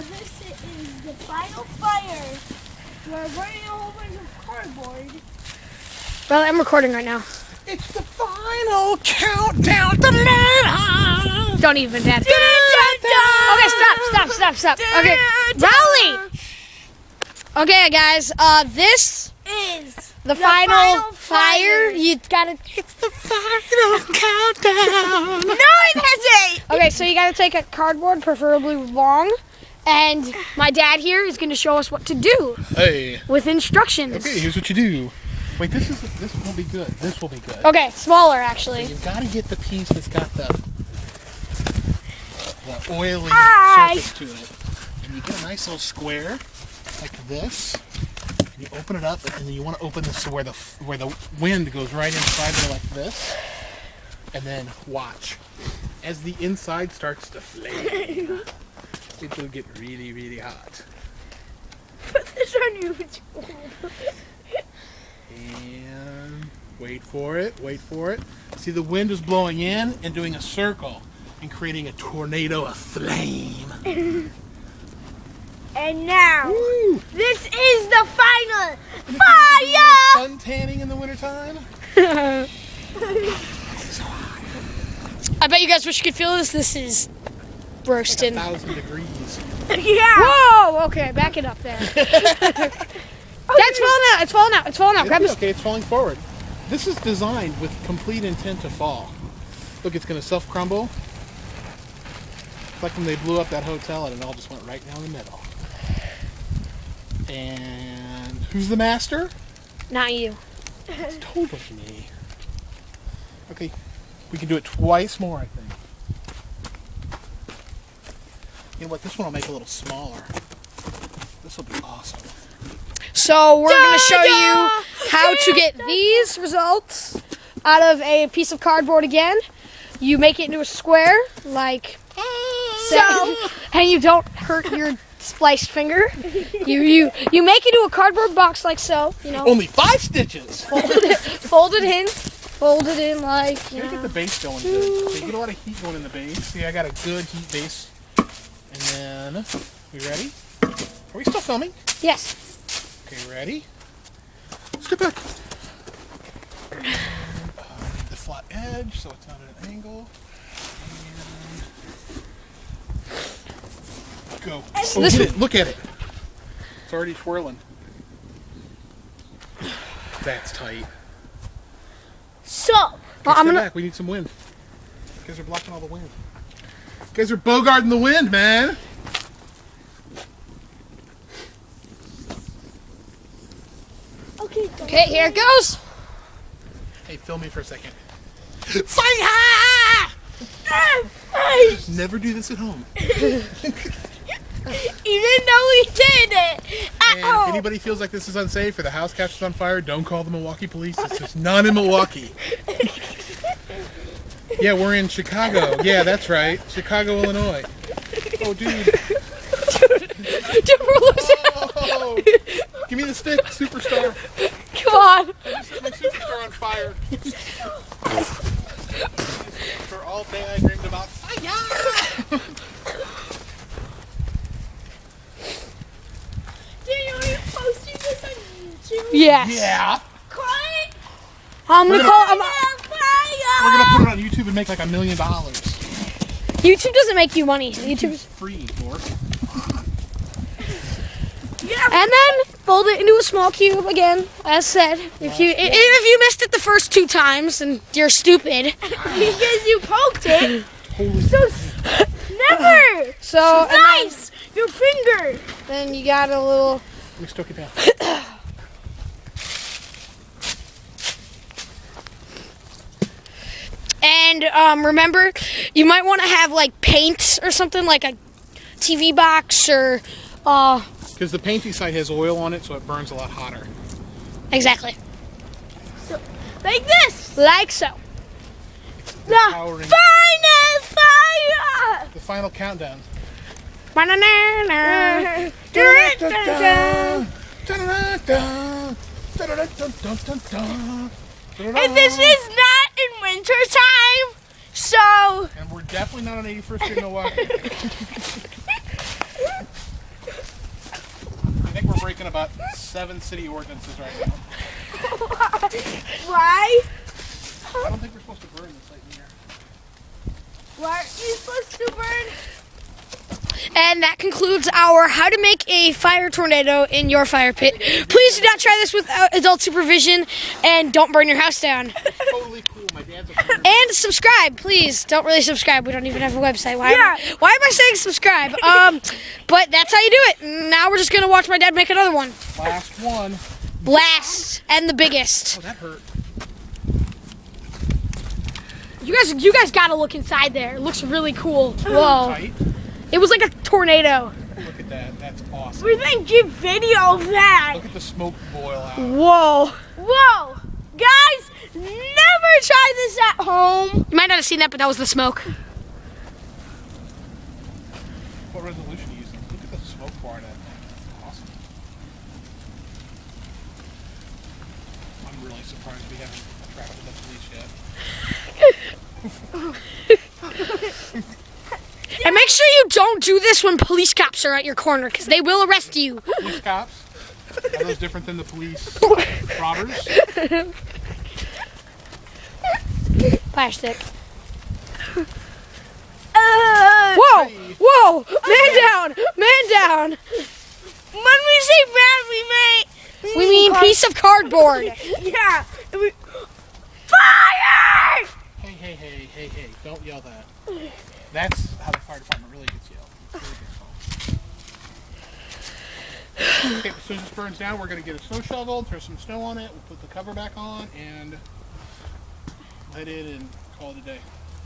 this is the final fire. We're burning a whole bunch of cardboard. Well, I'm recording right now. It's the final countdown. Don't even dance. Okay, stop. Okay, Rowley. Okay, guys, this Is the final fire. You gotta. It's the final countdown. No, it has 8. Okay, so you gotta take a cardboard, preferably long, and my dad here is gonna show us what to do Hey. with instructions. Okay, here's what you do. Wait, this will be good. This will be good. Okay, smaller actually. You've got to get the piece that's got the oily surface to it. And you get a nice little square like this. And you open it up, and then you want to open this to where the wind goes right inside there like this. And then watch. As the inside starts to flame, it will get really, really hot. Put this on YouTube. And wait for it. See, the wind is blowing in and doing a circle and creating a tornado of flame. And now, Woo! this is the final And if fire! you're sun tanning in the wintertime, I bet you guys wish you could feel this. This is roasting. 1,000 degrees. Yeah. Whoa! Okay, back it up there. That's falling out. It's falling out. Grab this. Okay, it's falling forward. This is designed with complete intent to fall. Look, it's going to self-crumble. It's like when they blew up that hotel and it all just went right down the middle. And who's the master? Not you. It's totally me. Okay, we can do it twice more, I think. You know what? This one will make it a little smaller. This will be awesome. So we're going to show you how to get these results out of a piece of cardboard again. You make it into a square, like so, and you don't hurt your spliced finger. You make it into a cardboard box like so. You know, Only 5 stitches. fold it in like. You Let me get know. the base going good. So you get a lot of heat going in the base. See, I got a good heat base. And then, we ready? Are we still filming? Yes. Okay, ready? Step back. I need the flat edge so it's not at an angle. And go. Oh, this get it. Look at it. It's already twirling. That's tight. So, Well, Okay, I'm step gonna. back. We need some wind. You guys are blocking all the wind. You guys are bogarting the wind, man. Okay, here it goes. Hey, film me for a second. Fire! Never do this at home. even though we did it at And if home. anybody feels like this is unsafe or the house catches on fire, don't call the Milwaukee police. It's just not in Milwaukee. Yeah, we're in Chicago. Yeah, that's right. Chicago, Illinois. Oh, dude. Dude, we're losing. Oh, give me the stick, superstar. Come on. I just set my superstar on fire. For all day I dreamed about fire. Daniel, are you posting this on YouTube? Yes. Yeah. Quiet. I'm gonna We're call. Fire. We're gonna put it on YouTube and make like $1 million. YouTube doesn't make you money. YouTube. Free, Dork. And then fold it into a small cube again, as said. If you missed it the first 2 times, then you're stupid. Because you poked it. Holy Never. So and Nice. Your finger. then you got a little. Let me stoke it down. And remember, you might want to have like paint or something, like a TV box or. Because the painty side has oil on it, so it burns a lot hotter. Exactly. Like this. Like so. The Powering final fire. the final countdown. Ba-na-na-na. And this is not in winter time, so And we're definitely not on 81st Street in Milwaukee. breaking about 7 city ordinances right now. Why? I don't think we're supposed to burn this light in here. Why aren't you supposed to burn? And that concludes our how to make a fire tornado in your fire pit. Please do not try this without adult supervision, and don't burn your house down. Totally cool. My dad's a farmer. And subscribe, please. Don't really subscribe. We don't even have a website. Why am I saying subscribe? But that's how you do it. Now we're just gonna watch my dad make another one. Last one. Last and the biggest. Oh, that hurt. You guys gotta look inside there. It looks really cool. Whoa. Tight. It was like a tornado. Look at that. That's awesome. We think give video of that. Look at the smoke boil out. Whoa. Whoa. Guys, never try this at home. You might not have seen that, but that was the smoke. What resolution are you using? Look at the smoke bar in that thing. Awesome. I'm really surprised we haven't attracted the police yet. And make sure you don't do this when police cops are at your corner, because they will arrest you. Police cops? Are those different than the police robbers? Plastic. Whoa! Whoa! Man down! Man down! When we say bad, We mean piece of cardboard. yeah. Fire! Hey, don't yell that. That's how the fire department really gets yelled. It's really okay, as soon as this burns down, we're going to get a snow shovel, throw some snow on it, we'll put the cover back on, and light it and call it a day.